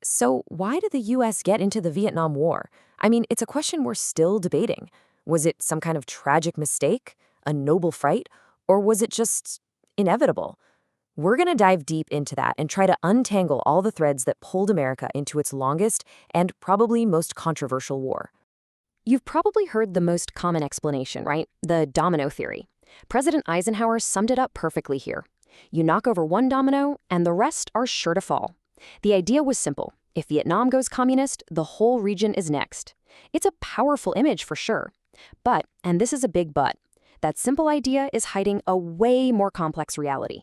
So, why did the US get into the Vietnam War? I mean, it's a question we're still debating. Was it some kind of tragic mistake, a noble fight, or was it just inevitable? We're going to dive deep into that and try to untangle all the threads that pulled America into its longest and probably most controversial war. You've probably heard the most common explanation, right? The domino theory. President Eisenhower summed it up perfectly here. You knock over one domino, and the rest are sure to fall. The idea was simple. If Vietnam goes communist, the whole region is next. It's a powerful image for sure. But, and this is a big but, that simple idea is hiding a way more complex reality.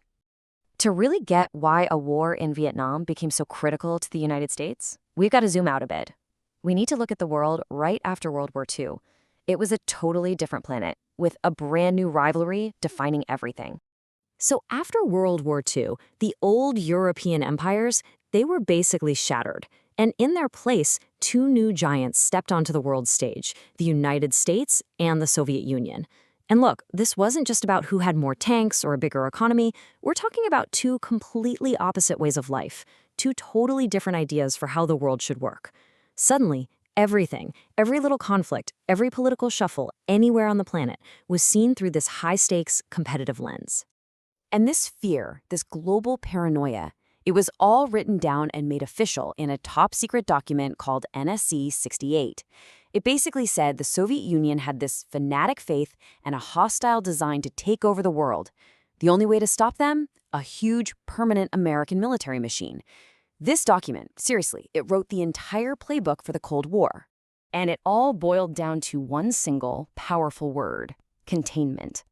To really get why a war in Vietnam became so critical to the United States, we've got to zoom out a bit. We need to look at the world right after World War II. It was a totally different planet, with a brand new rivalry defining everything. So after World War II, the old European empires, they were basically shattered. And in their place, two new giants stepped onto the world stage, the United States and the Soviet Union. And look, this wasn't just about who had more tanks or a bigger economy. We're talking about two completely opposite ways of life, two totally different ideas for how the world should work. Suddenly, everything, every little conflict, every political shuffle anywhere on the planet was seen through this high-stakes, competitive lens. And this fear, this global paranoia, it was all written down and made official in a top-secret document called NSC 68. It basically said the Soviet Union had this fanatic faith and a hostile design to take over the world. The only way to stop them? A huge, permanent American military machine. This document, seriously, it wrote the entire playbook for the Cold War. And it all boiled down to one single, powerful word: containment.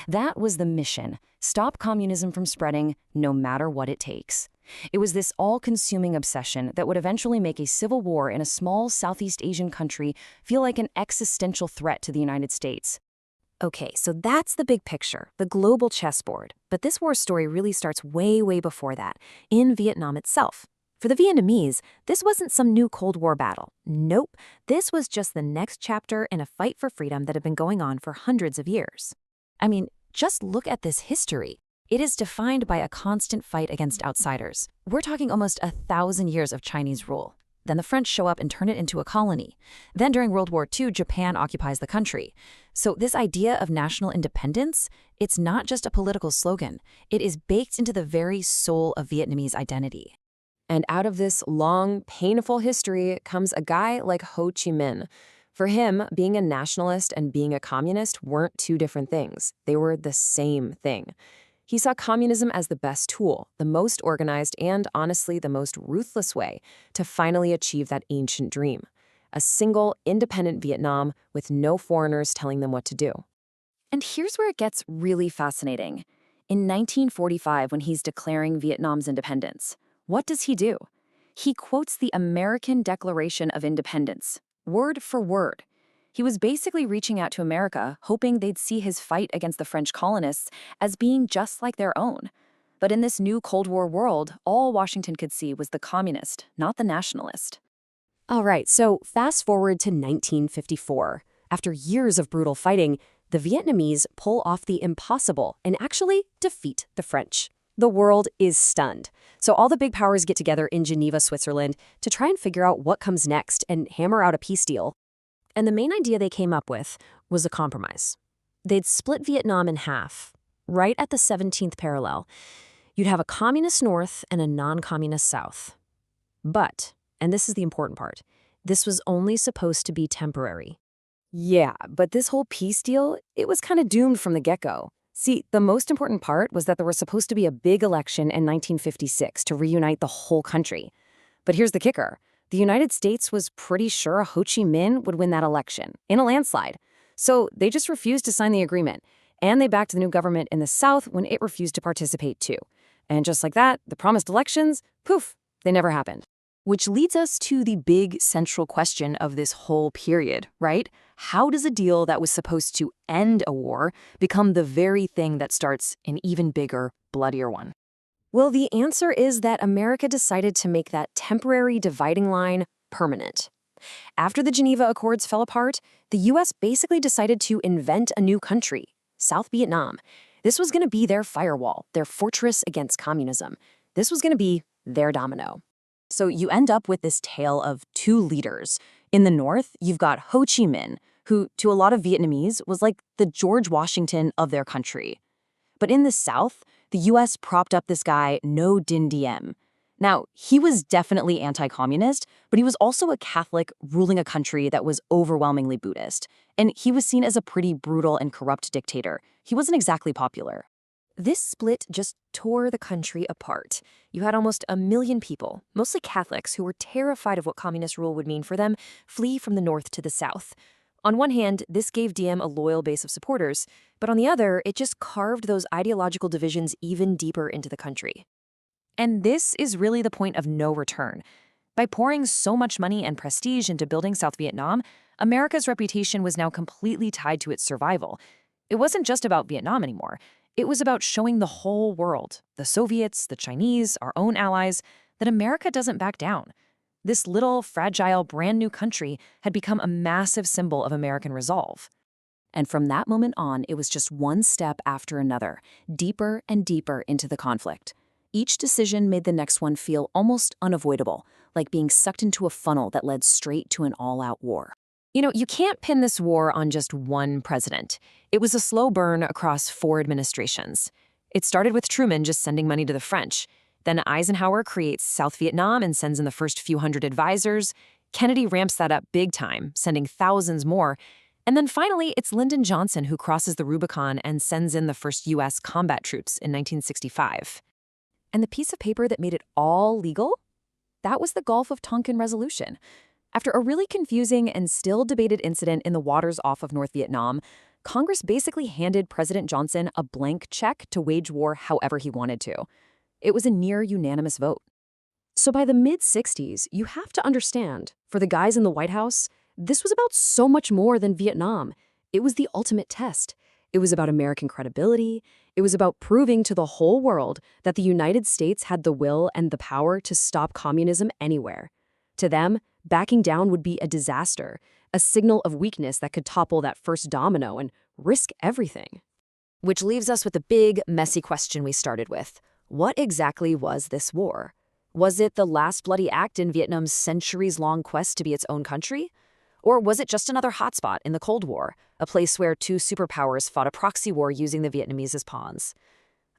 That was the mission: stop communism from spreading, no matter what it takes. It was this all-consuming obsession that would eventually make a civil war in a small Southeast Asian country feel like an existential threat to the United States. Okay, so that's the big picture, the global chessboard. But this war story really starts way, way before that, in Vietnam itself. For the Vietnamese, this wasn't some new Cold War battle. Nope, this was just the next chapter in a fight for freedom that had been going on for hundreds of years. I mean, just look at this history. It is defined by a constant fight against outsiders. We're talking almost 1,000 years of Chinese rule. Then the French show up and turn it into a colony. Then during World War II, Japan occupies the country. So this idea of national independence, it's not just a political slogan. It is baked into the very soul of Vietnamese identity. And out of this long, painful history comes a guy like Ho Chi Minh. For him, being a nationalist and being a communist weren't two different things. They were the same thing. He saw communism as the best tool, the most organized, and honestly, the most ruthless way to finally achieve that ancient dream: a single, independent Vietnam with no foreigners telling them what to do. And here's where it gets really fascinating. In 1945, when he's declaring Vietnam's independence, what does he do? He quotes the American Declaration of Independence, word for word. He was basically reaching out to America, hoping they'd see his fight against the French colonists as being just like their own. But in this new Cold War world, all Washington could see was the communist, not the nationalist. All right, so fast forward to 1954. After years of brutal fighting, the Vietnamese pull off the impossible and actually defeat the French. The world is stunned. So all the big powers get together in Geneva, Switzerland, to try and figure out what comes next and hammer out a peace deal. And the main idea they came up with was a compromise. They'd split Vietnam in half, right at the 17th parallel. You'd have a communist north and a non-communist south. But, and this is the important part, this was only supposed to be temporary. Yeah, but this whole peace deal, it was kind of doomed from the get-go. See, the most important part was that there was supposed to be a big election in 1956 to reunite the whole country. But here's the kicker. The United States was pretty sure Ho Chi Minh would win that election, in a landslide. So they just refused to sign the agreement. And they backed the new government in the South when it refused to participate too. And just like that, the promised elections, poof, they never happened. Which leads us to the big central question of this whole period, right? How does a deal that was supposed to end a war become the very thing that starts an even bigger, bloodier one? Well, the answer is that America decided to make that temporary dividing line permanent. After the Geneva Accords fell apart, the U.S. basically decided to invent a new country, South Vietnam. This was going to be their firewall, their fortress against communism. This was going to be their domino. So you end up with this tale of two leaders. In the north, you've got Ho Chi Minh, who, to a lot of Vietnamese, was like the George Washington of their country. But in the south, the US propped up this guy, No Dinh Diem. Now, he was definitely anti-communist, but he was also a Catholic ruling a country that was overwhelmingly Buddhist. And he was seen as a pretty brutal and corrupt dictator. He wasn't exactly popular. This split just tore the country apart. You had almost 1 million people, mostly Catholics, who were terrified of what communist rule would mean for them, flee from the north to the south. On one hand, this gave Diem a loyal base of supporters, but on the other, it just carved those ideological divisions even deeper into the country. And this is really the point of no return. By pouring so much money and prestige into building South Vietnam, America's reputation was now completely tied to its survival. It wasn't just about Vietnam anymore. It was about showing the whole world, the Soviets, the Chinese, our own allies, that America doesn't back down. This little, fragile, brand new country had become a massive symbol of American resolve. And from that moment on, it was just one step after another, deeper and deeper into the conflict. Each decision made the next one feel almost unavoidable, like being sucked into a funnel that led straight to an all-out war. You can't pin this war on just one president. It was a slow burn across 4 administrations. It started with Truman just sending money to the French. Then Eisenhower creates South Vietnam and sends in the first few hundred advisors. Kennedy ramps that up big time, sending thousands more. And then finally, it's Lyndon Johnson who crosses the Rubicon and sends in the first U.S. combat troops in 1965. And the piece of paper that made it all legal? That was the Gulf of Tonkin Resolution. After a really confusing and still debated incident in the waters off of North Vietnam, Congress basically handed President Johnson a blank check to wage war however he wanted to. It was a near unanimous vote. So by the mid-60s, you have to understand, for the guys in the White House, this was about so much more than Vietnam. It was the ultimate test. It was about American credibility. It was about proving to the whole world that the United States had the will and the power to stop communism anywhere. To them, backing down would be a disaster, a signal of weakness that could topple that first domino and risk everything. Which leaves us with the big, messy question we started with. What exactly was this war? Was it the last bloody act in Vietnam's centuries-long quest to be its own country? Or was it just another hotspot in the Cold War, a place where 2 superpowers fought a proxy war using the Vietnamese as pawns?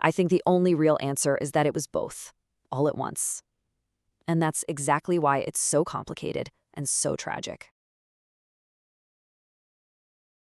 I think the only real answer is that it was both, all at once. And that's exactly why it's so complicated and so tragic.